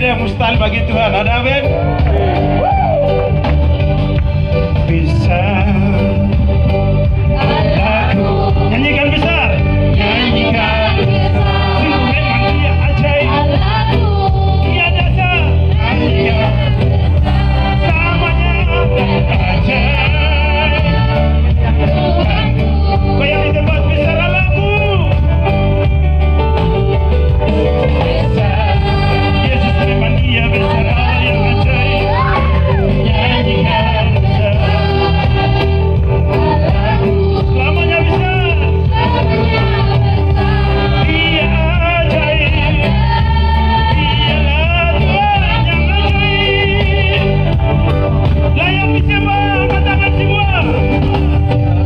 ada yang mustahil bagi Tuhan. Ada amin? Bisa aku nyanyikan besar, nyanyikan sungguh memang dia ajaib, dia dasar, nyanyikan samanya ajaib. Goyang di tempat besar Allahku. Yesus memang dia besar Allah yang ajaib. Nyanyikan besar, selamanya besar. Dia ajaib, dialah Tuhan yang ajaib. Layak disembah, katakan semua.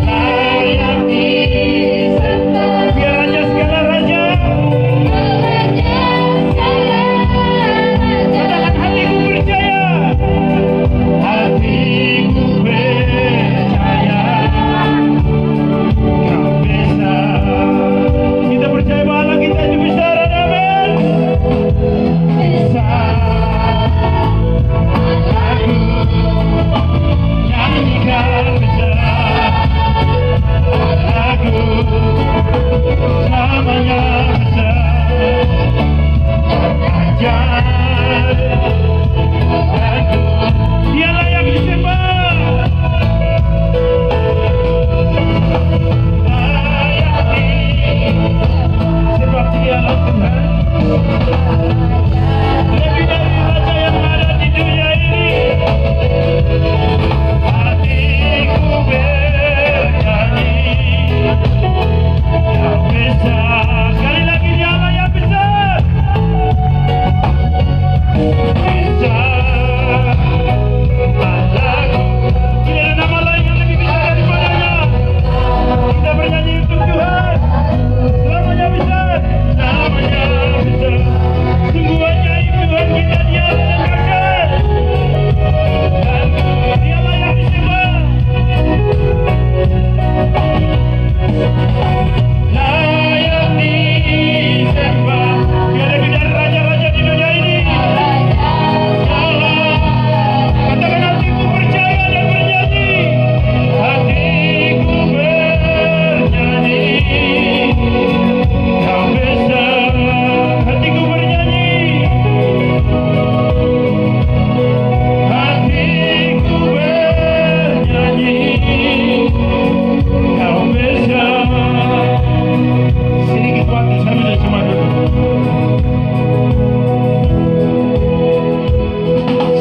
Layak disembah, biar raja segala raja. Katakan hatiku percaya, hatiku percaya Kau besar. Kita percaya bahwa Allah kita itu besar. Amin. Besar Allahku, nyanyikan besar Allahku, namanya besar, ajaib. Dia layak disembah, layak disembah, sebab dialah Tuhan, lebih dari raja yang ada di dunia ini. Hatiku bernyanyi, Kau besar. Sekali lagi, dialah yang besar. Besar Allahku, tidak ada nama lain yang lebih besar daripadanya. Kita bernyanyi untuk Tuhan, selamanya besar, selamanya besar. Sungguh ajaib Tuhan kita, dialah yang besar. Dan dialah yang disembah, layak disembah. Dia lebih dari raja-raja di dunia ini. Katakan hatiku percaya dan bernyanyi, hatiku bernyanyi, Kau besar. Hatiku bernyanyi, hatiku bernyanyi, Kau besar. Sedikit waktu saya minta cuma dulu.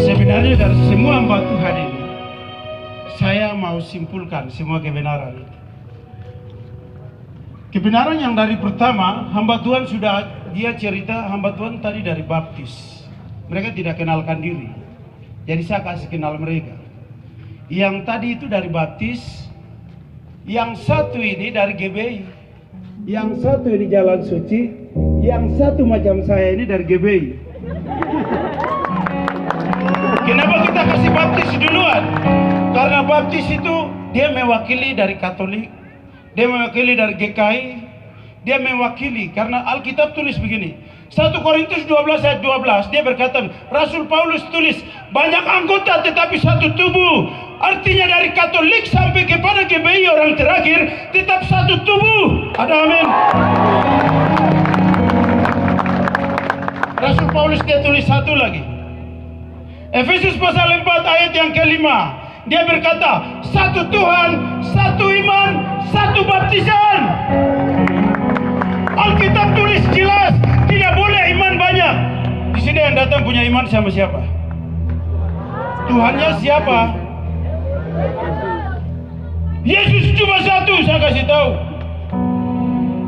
Sebenarnya dari semua hamba Tuhan ini, saya mau simpulkan semua kebenaran itu. Kebenaran yang dari pertama, hamba Tuhan sudah dia cerita, hamba Tuhan tadi dari baptis. Mereka tidak kenalkan diri, jadi saya kasih kenal mereka. Yang tadi itu dari baptis, yang satu ini dari GBI, yang satu ini Jalan Suci, yang satu macam saya ini dari GBI. Kenapa kita kasih baptis duluan? Karena baptis itu dia mewakili dari Katolik, dia mewakili dari GKI, dia mewakili karena Alkitab tulis begini. 1 Korintus 12 ayat 12 dia berkata, Rasul Paulus tulis, banyak anggota tetapi satu tubuh. Artinya dari Katolik sampai kepada GBI orang terakhir tetap satu tubuh. Ada amin. Rasul Paulus dia tulis satu lagi. Efesus pasal 4 ayat yang kelima, dia berkata, satu Tuhan, satu iman, satu baptisan. Alkitab tulis jelas, tidak boleh iman banyak. Di sini yang datang punya iman sama siapa? Tuhannya siapa? Yesus cuma satu, saya kasih tahu.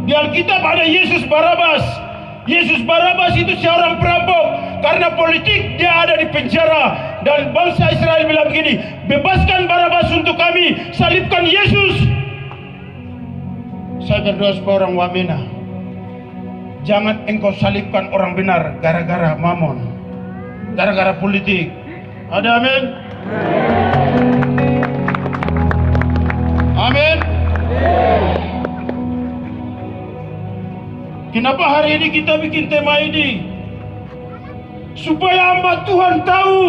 Di Alkitab ada Yesus Barabas. Yesus Barabas itu seorang perampok. Karena politik dia ada di penjara. Dan bangsa Israel bilang begini, bebaskan Barabas untuk kami, salibkan Yesus. Saya berdoa supaya orang Wamena, jangan engkau salibkan orang benar gara-gara mamon, gara-gara politik. Ada amin? Amin. Kenapa hari ini kita bikin tema ini? supaya hamba Tuhan tahu.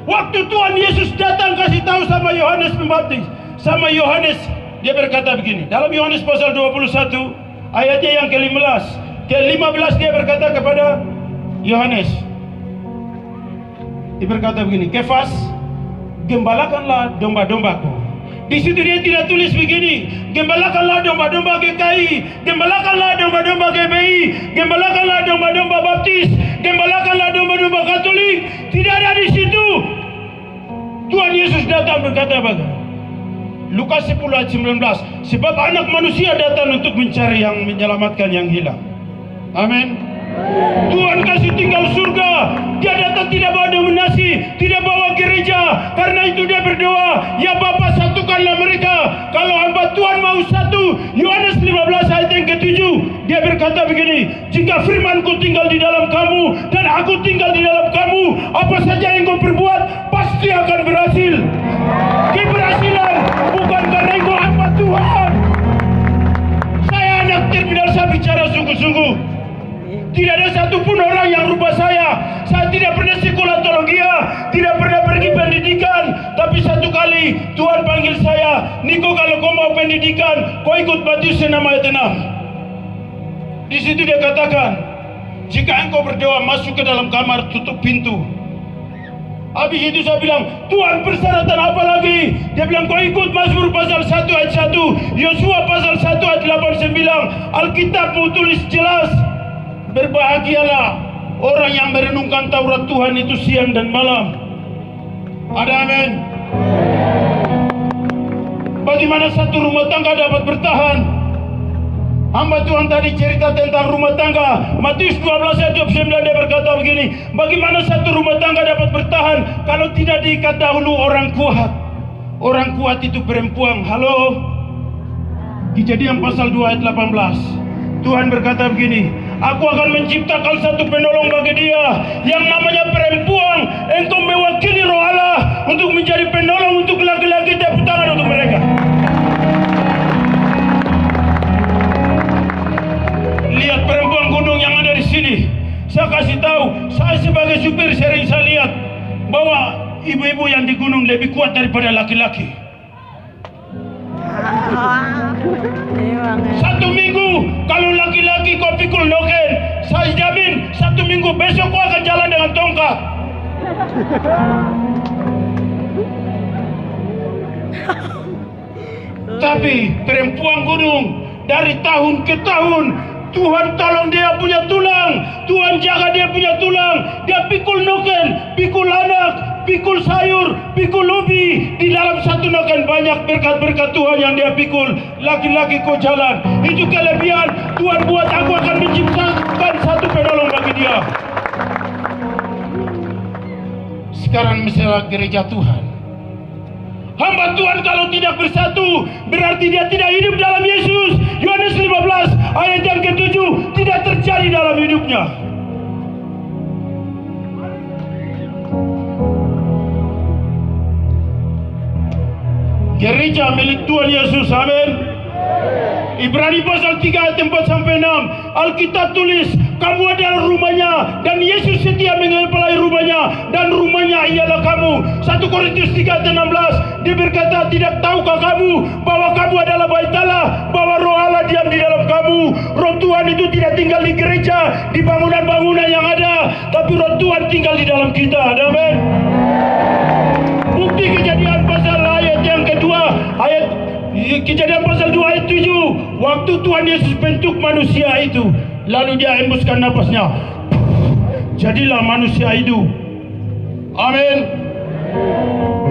Waktu Tuhan Yesus datang kasih tahu sama Yohanes Pembaptis, sama Yohanes, dia berkata begini, dalam Yohanes pasal 21 ayatnya yang ke-15, ke-15 dia berkata kepada Yohanes, dia berkata begini, Kefas, gembalakanlah domba-dombaku. Di situ dia tidak tulis begini, gembalakanlah domba-domba GKI, gembalakanlah domba-domba GBI, gembalakanlah domba-domba Baptis, gembalakanlah domba-domba Katolik. Tidak ada di situ. Tuhan Yesus datang berkata bagaimana? Lukas 10 ayat 19, sebab anak manusia datang untuk mencari yang menyelamatkan yang hilang. Amin. Tuhan kasih tinggal surga. Dia datang tidak bawa dominasi, tidak bawa gereja. Karena itu dia berdoa, ya Bapa satukanlah mereka. Kalau hamba Tuhan mau satu, Yohanes 15 ayat yang ke-7, dia berkata begini, jika firmanku tinggal di dalam kamu dan aku tinggal di dalam kamu, apa saja yang kau perbuat pasti akan berhasil. Keberhasilan bukan karena engkau hamba Tuhan. Saya anak terminal, saya bicara sungguh-sungguh. Tidak ada satupun orang yang rupa saya. Saya tidak pernah sekolah teologia, tidak pernah pergi pendidikan. Tapi satu kali Tuhan panggil saya, Niko, kalau kau mau pendidikan, kau ikut Matius 6 ayat 6. Di situ dia katakan, jika engkau berdoa masuk ke dalam kamar, tutup pintu. Habis itu saya bilang, Tuhan persyaratan apa lagi? Dia bilang, kau ikut Mazmur pasal 1 ayat 1, Yosua pasal 1 ayat 89. Alkitabmu tulis jelas, berbahagialah orang yang merenungkan Taurat Tuhan itu siang dan malam. Ada amin. Bagaimana satu rumah tangga dapat bertahan? Hamba Tuhan tadi cerita tentang rumah tangga. Matius 12 ayat 29 dia berkata begini, bagaimana satu rumah tangga dapat bertahan kalau tidak diikat dahulu orang kuat? Orang kuat itu perempuan. Halo. Kejadian pasal 2 ayat 18. Tuhan berkata begini, aku akan menciptakan satu penolong bagi dia yang namanya perempuan. Engkau mewakili roh Allah untuk menjadi penolong untuk laki-laki, tepuk tangan untuk mereka. Lihat perempuan gunung yang ada di sini. Saya kasih tahu, saya sebagai supir sering saya lihat bahwa ibu-ibu yang di gunung lebih kuat daripada laki-laki. Satu minggu kalau laki-laki kau pikul noken, saya jamin satu minggu besok kau akan jalan dengan tongkat. Tapi perempuan gunung dari tahun ke tahun, Tuhan tolong dia punya tulang, Tuhan jaga dia punya tulang. Dia pikul noken, pikul anak, pikul sayur, pikul ubi. Di dalam satu noken banyak berkat-berkat Tuhan yang dia pikul. Laki-laki kau jalan, itu kelebihan Tuhan buat. Aku akan menciptakan satu penolong bagi dia. Sekarang misalnya gereja Tuhan, hamba Tuhan kalau tidak bersatu berarti dia tidak hidup dalam Yesus. Yohanes 15 ayat yang ke-7 tidak terjadi dalam hidupnya. Gereja milik Tuhan Yesus, amin. Ibrani pasal 3 ayat 4 sampai 6, Alkitab tulis, kamu adalah rumahnya dan Yesus setia mengepalai rumahnya dan rumahnya ialah kamu. 1 Korintus 3 ayat 16, dia berkata, tidak tahukah kamu bahwa kamu adalah bait Allah, bahwa roh Allah diam di dalam kamu. Roh Tuhan itu tidak tinggal di gereja, di bangunan-bangunan yang ada, tapi roh Tuhan tinggal di dalam kita. Amin. Bukti Kejadian pasal ayat yang kedua, Kejadian pasal 2 ayat 7, waktu Tuhan Yesus bentuk manusia itu, lalu dia hembuskan napasnya, jadilah manusia hidup. Amin.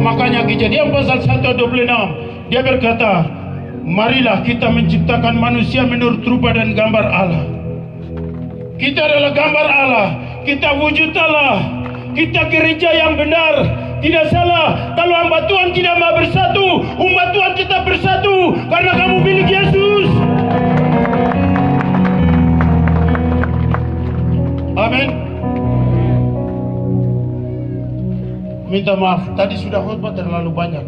Makanya Kejadian pasal 1 ayat 26, dia berkata, marilah kita menciptakan manusia menurut rupa dan gambar Allah. Kita adalah gambar Allah, kita wujud Allah, kita gereja yang benar. Tidak salah kalau hamba Tuhan tidak mau bersatu, umat Tuhan tetap bersatu karena kamu milik Yesus. Amin. Minta maaf, tadi sudah khotbah terlalu banyak.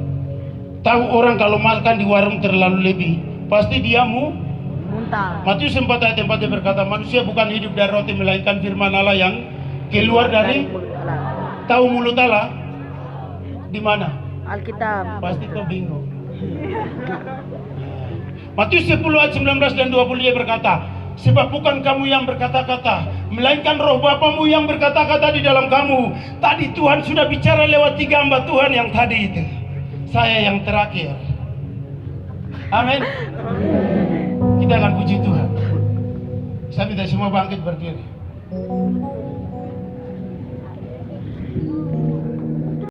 Tahu orang kalau makan di warung terlalu lebih, pasti dia muntah. Matius 4 ayat 4 berkata, manusia bukan hidup dari roti melainkan firman Allah yang keluar dari tahu mulut Allah di mana? Alkitab. Pasti kau bingung. Matius 10 ayat 19 dan 20 dia berkata, sebab bukan kamu yang berkata-kata, melainkan roh Bapamu yang berkata-kata di dalam kamu. Tadi Tuhan sudah bicara lewat 3 hamba Tuhan yang tadi itu. Saya yang terakhir. Amin. Kita akan puji Tuhan. Saya minta semua bangkit berdiri.